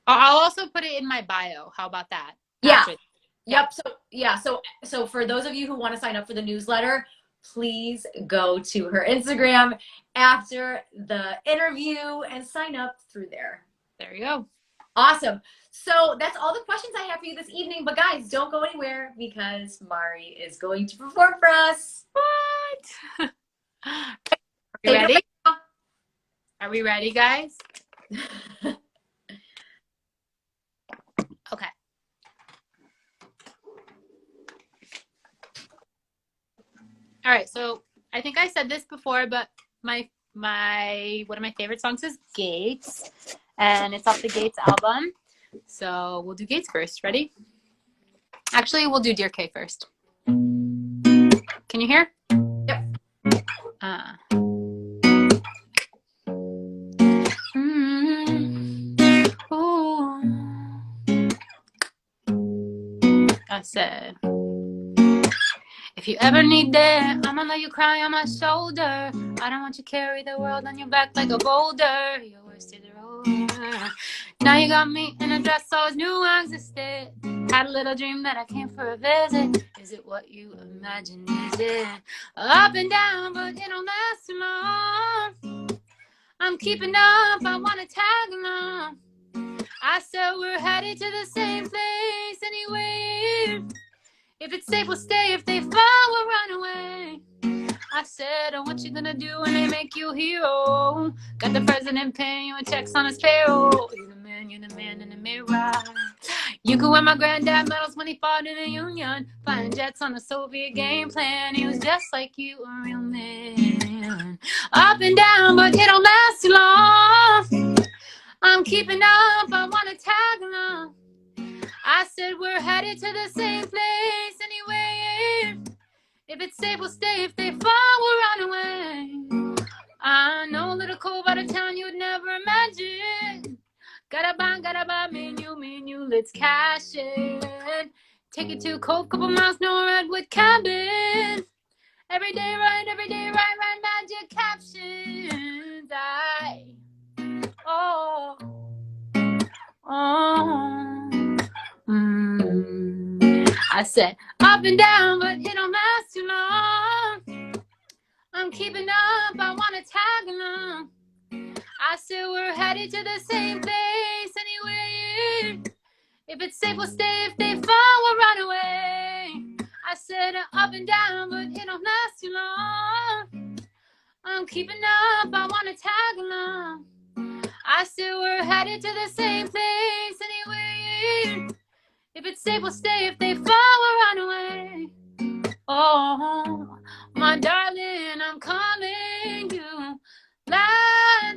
I'll also put it in my bio. How about that? Yeah. Yep. So for those of you who want to sign up for the newsletter, please go to her Instagram after the interview and sign up through there. There you go. Awesome. So that's all the questions I have for you this evening. But guys, don't go anywhere, because Mari is going to perform for us. What? Are we ready? Are we ready, guys? Okay. All right. So I think I said this before, but my one of my favorite songs is Gates, and it's off the Gates album. So we'll do Gates first. Ready? Actually, we'll do Dear Kay first. Can you hear? Yep. I said, if you ever need that, I'ma let you cry on my shoulder. I don't want you to carry the world on your back like a boulder. Your worst is over. Now you got me in a dress so I knew I existed. Had a little dream that I came for a visit. Is it what you imagine? Is it up and down, but it don't last too long? I'm keeping up, I wanna tag along. I said we're headed to the same place anyway. If it's safe, we'll stay. If they fall, we'll run away. I said, oh, what you gonna do when they make you a hero? Got the president paying you a checks on his payroll. You're the man in the mirror. You could wear my granddad medals when he fought in the Union. Flying jets on a Soviet game plan. He was just like you, a real man. Up and down, but it don't last too long. I'm keeping up, I wanna tag along. I said we're headed to the same place anyway. If it's safe, we'll stay. If they fall, we'll run away. I know a little cool about a town you'd never imagine. Gotta buy, me and you, let's cash it. Take it to a cold couple miles, no redwood cabin. Every day, right, magic captions. I said up and down, but it don't last too long. I'm keeping up, I wanna tag along. I said we're headed to the same place anyway. If it's safe, we'll stay. If they fall, we'll run away. I said up and down, but it don't last too long. I'm keeping up, I wanna tag along. I said we're headed to the same place anyway. If it's safe, we'll stay. If they fall, we'll run away. Oh, my darling, I'm calling you. La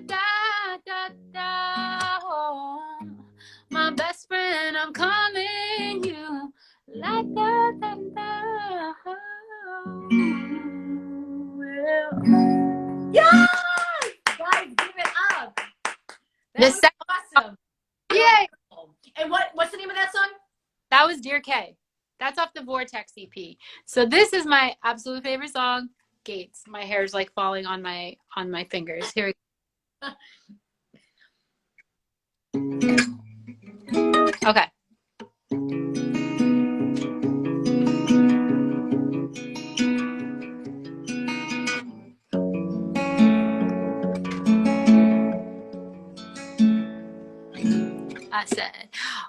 da da da. Oh, my best friend, I'm calling you. La da da da. Yes! Guys, give it up. That's awesome. Yay! And what's the name of that song? That was Dear Kay. That's off the Vortex EP. So this is my absolute favorite song, Gates. My hair's like falling on my fingers. Here we go. Okay. I said,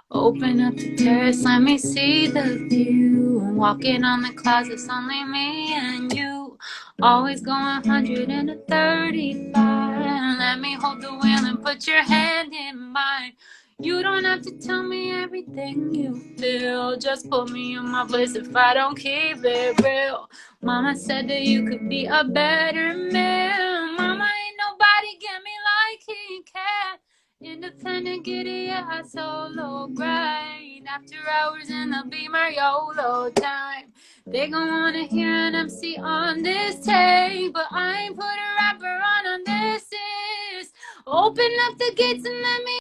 open up the terrace, let me see the view. Walking on the clouds, it's only me and you. Always going 135. Let me hold the wheel and put your hand in mine. You don't have to tell me everything you feel. Just put me in my place if I don't keep it real. Mama said that you could be a better man. Mama, ain't nobody get me like he can. Independent, giddy, yeah, solo grind. After hours in the Beamer, YOLO time. They gon' wanna hear an MC on this tape, but I ain't put a rapper on this is. Open up the gates and let me.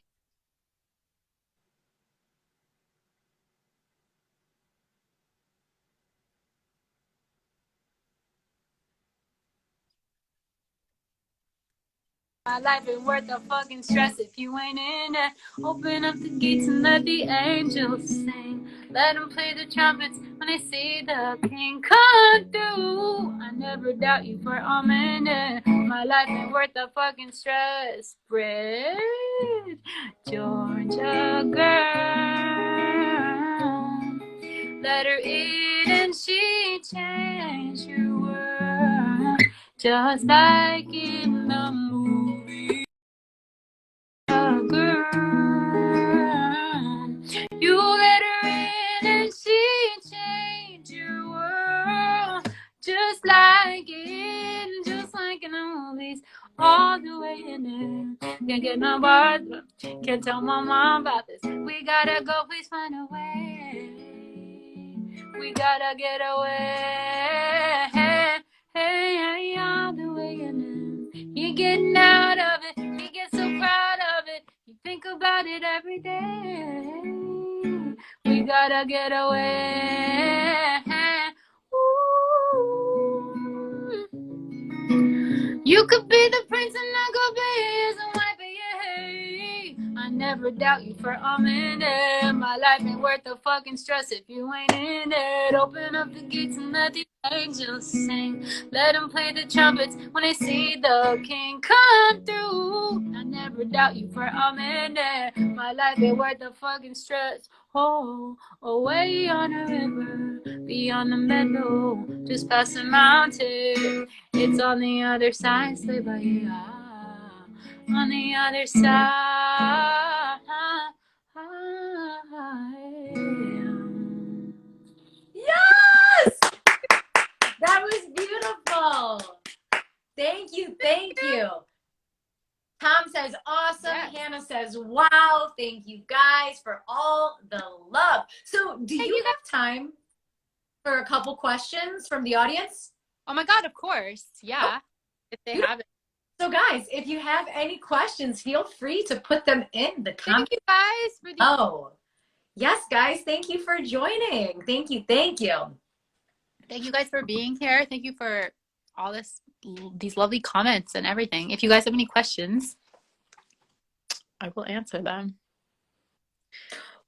My life ain't worth the fucking stress if you ain't in it. Open up the gates and let the angels sing. Let them play the trumpets when they see the king come through. I never doubt you for a minute. My life ain't worth the fucking stress. Spread Georgia girl. Let her in and she changed your world. Just like in the movie. Girl, you let her in and she changed your world. Just like in a movie. days, all the way in there. Can't get no bars, can't tell my mom about this. We gotta go, please find a way. We gotta get away. Hey, all the way in there. You're getting out of it. You get so proud of it. You think about it every day. We gotta get away. Ooh. You could be the prince and I could be his wife, yeah. I never doubt you for a minute. My life ain't worth the fucking stress if you ain't in it. Open up the gates and let the angels sing. Let them play the trumpets when they see the king come through. I never doubt you for a minute. My life ain't worth the fucking stress. Oh, away on a river, beyond the meadow, just past the mountain. It's on the other side, stay by you. On the other side. Yes! That was beautiful. Thank you. Thank you. Tom says, awesome. Yes. Hannah says, wow. Thank you guys for all the love. So do you have time for a couple questions from the audience? Oh my God, of course. Yeah. Oh, if they have it. So guys, if you have any questions, feel free to put them in the comments. Thank you guys for the Oh, yes, guys. Thank you for joining. Thank you. Thank you. Thank you guys for being here. Thank you for all these lovely comments and everything. If you guys have any questions, I will answer them.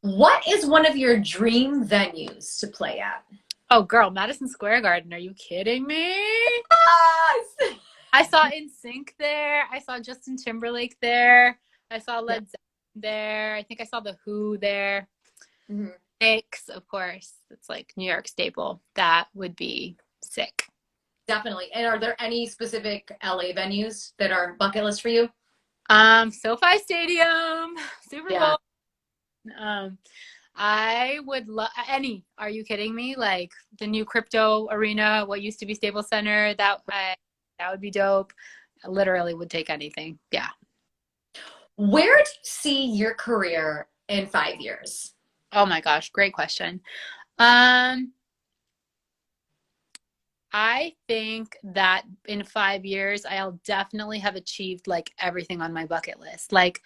What is one of your dream venues to play at? Oh, girl, Madison Square Garden. Are you kidding me? Yes! I saw NSYNC there. I saw Justin Timberlake there. I saw Led Zeppelin there. I think I saw The Who there. Mm-hmm. Knicks, of course. It's like New York staple. That would be sick. Definitely. And are there any specific LA venues that are bucket list for you? SoFi Stadium, Super Bowl. I would love any. Are you kidding me? Like the new crypto arena, what used to be Staples Center. That would be dope. I literally would take anything. Yeah. Where do you see your career in 5 years? Oh my gosh, great question. I think that in 5 years, I'll definitely have achieved like everything on my bucket list. Like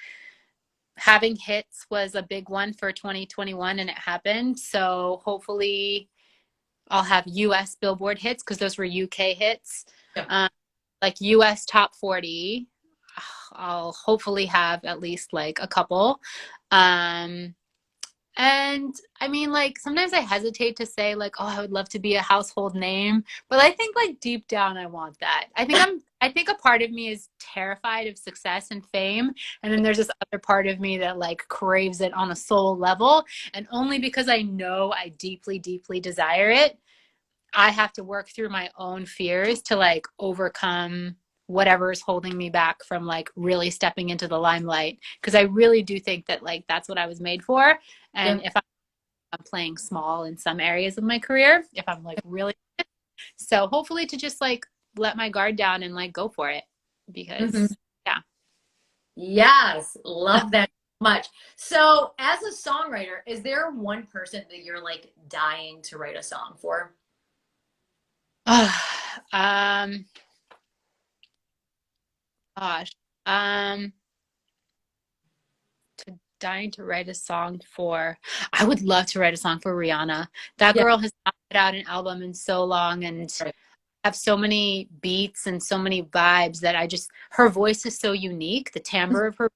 having hits was a big one for 2021 and it happened. So hopefully I'll have US Billboard hits because those were UK hits. Yeah. Like US top 40. I'll hopefully have at least like a couple. And I mean, like, sometimes I hesitate to say, like, oh, I would love to be a household name. But I think, like, deep down, I want that. I think a part of me is terrified of success and fame. And then there's this other part of me that, like, craves it on a soul level. And only because I know I deeply, deeply desire it, I have to work through my own fears to, like, overcome whatever is holding me back from like really stepping into the limelight, because I really do think that like that's what I was made for. And if I'm playing small in some areas of my career, if I'm like really, so hopefully to just like let my guard down and like go for it, because Yes, love that so much. So as a songwriter, is there one person that you're like dying to write a song for? Dying to write a song for, I would love to write a song for Rihanna. That girl has not put out an album in so long and have so many beats and so many vibes that her voice is so unique. The timbre of her,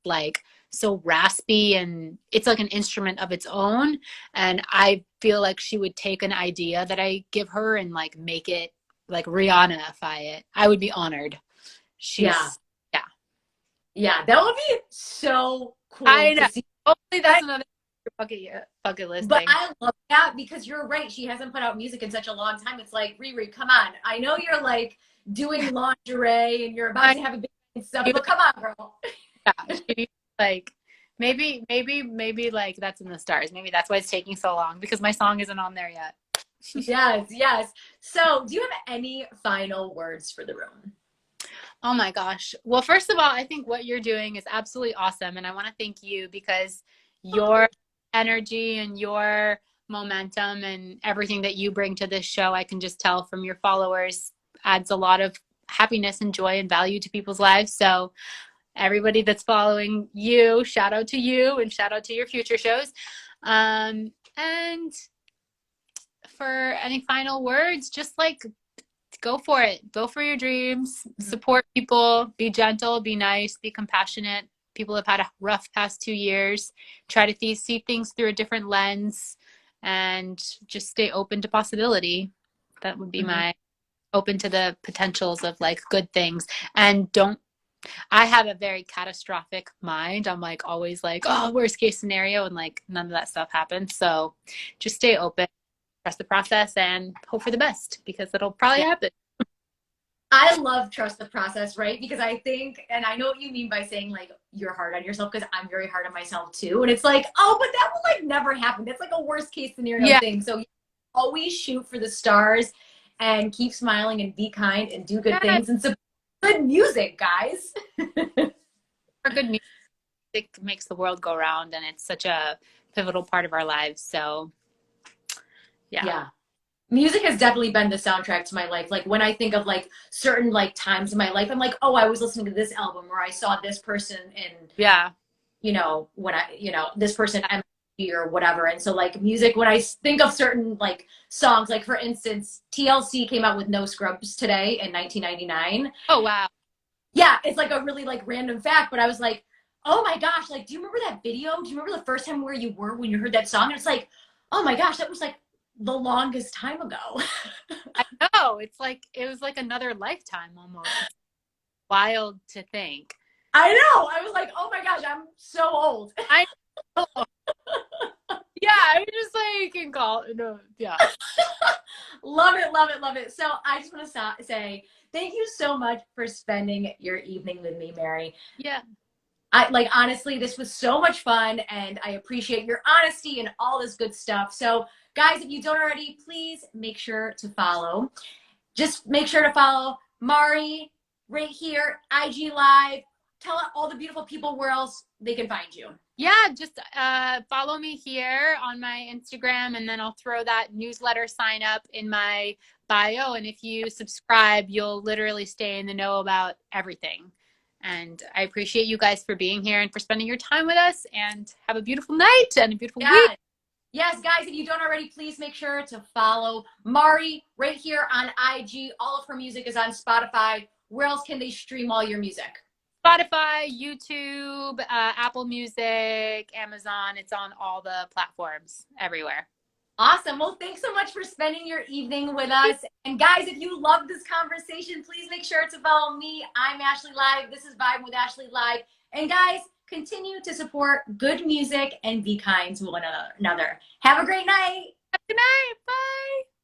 like, so raspy, and it's like an instrument of its own. And I feel like she would take an idea that I give her and like make it like Rihanna-ify it. I would be honored. Yeah, that would be so cool. I know. Hopefully that's another bucket list but thing. I love that because you're right. She hasn't put out music in such a long time. It's like, Riri, come on. I know you're like doing lingerie and you're about to have a baby and stuff, but come on, girl. Yeah, like maybe like that's in the stars. Maybe that's why it's taking so long, because my song isn't on there yet. Yes. So do you have any final words for the room? Oh my gosh. Well, first of all, I think what you're doing is absolutely awesome. And I want to thank you because your energy and your momentum and everything that you bring to this show, I can just tell from your followers, adds a lot of happiness and joy and value to people's lives. So, everybody that's following you, shout out to you and shout out to your future shows. And for any final words, just like go for it. Go for your dreams. Support people. Be gentle. Be nice. Be compassionate. People have had a rough past 2 years. Try to see things through a different lens and just stay open to possibility. That would be my open to the potentials of like good things. And don't, I have a very catastrophic mind. I'm like always like, oh, worst case scenario. And like none of that stuff happens. So just stay open, trust the process, and hope for the best because it'll probably happen. I love trust the process, right? Because I think, and I know what you mean by saying like you're hard on yourself, because I'm very hard on myself too. And it's like, oh, but that will like never happen. That's like a worst case scenario thing. So always shoot for the stars and keep smiling and be kind and do good things and support good music, guys. For good music makes the world go round, and it's such a pivotal part of our lives. So yeah. Music has definitely been the soundtrack to my life. Like when I think of like certain like times in my life, I'm like, oh, I was listening to this album, or I saw this person in, you know, when I, you know, this person or whatever. And so like music, when I think of certain like songs, like for instance, TLC came out with No Scrubs today in 1999. Oh, wow. Yeah. It's like a really like random fact, but I was like, oh my gosh, like, do you remember that video? Do you remember the first time where you were when you heard that song? And it's like, oh my gosh, that was like the longest time ago. I know. It's like, it was like another lifetime almost. It's wild to think. I know. I was like, oh my gosh, I'm so old. I know. Yeah, I just like can call. No, yeah. Love it, love it, love it. So I just want to say thank you so much for spending your evening with me, Mary. Yeah. I like honestly, this was so much fun, and I appreciate your honesty and all this good stuff. So guys, if you don't already, please make sure to follow. Just make sure to follow Mari right here, IG Live. Tell all the beautiful people where else they can find you. Yeah, just follow me here on my Instagram, and then I'll throw that newsletter sign up in my bio. And if you subscribe, you'll literally stay in the know about everything. And I appreciate you guys for being here and for spending your time with us, and have a beautiful night and a beautiful week. Yes, guys, if you don't already, please make sure to follow Mari right here on IG. All of her music is on Spotify. Where else can they stream all your music? Spotify, YouTube, Apple Music, Amazon. It's on all the platforms everywhere. Awesome. Well, thanks so much for spending your evening with us. And guys, if you love this conversation, please make sure to follow me. I'm Ashley Live. This is Vibe with Ashley Live. And guys, continue to support good music and be kind to one another. Have a great night. Good night. Bye.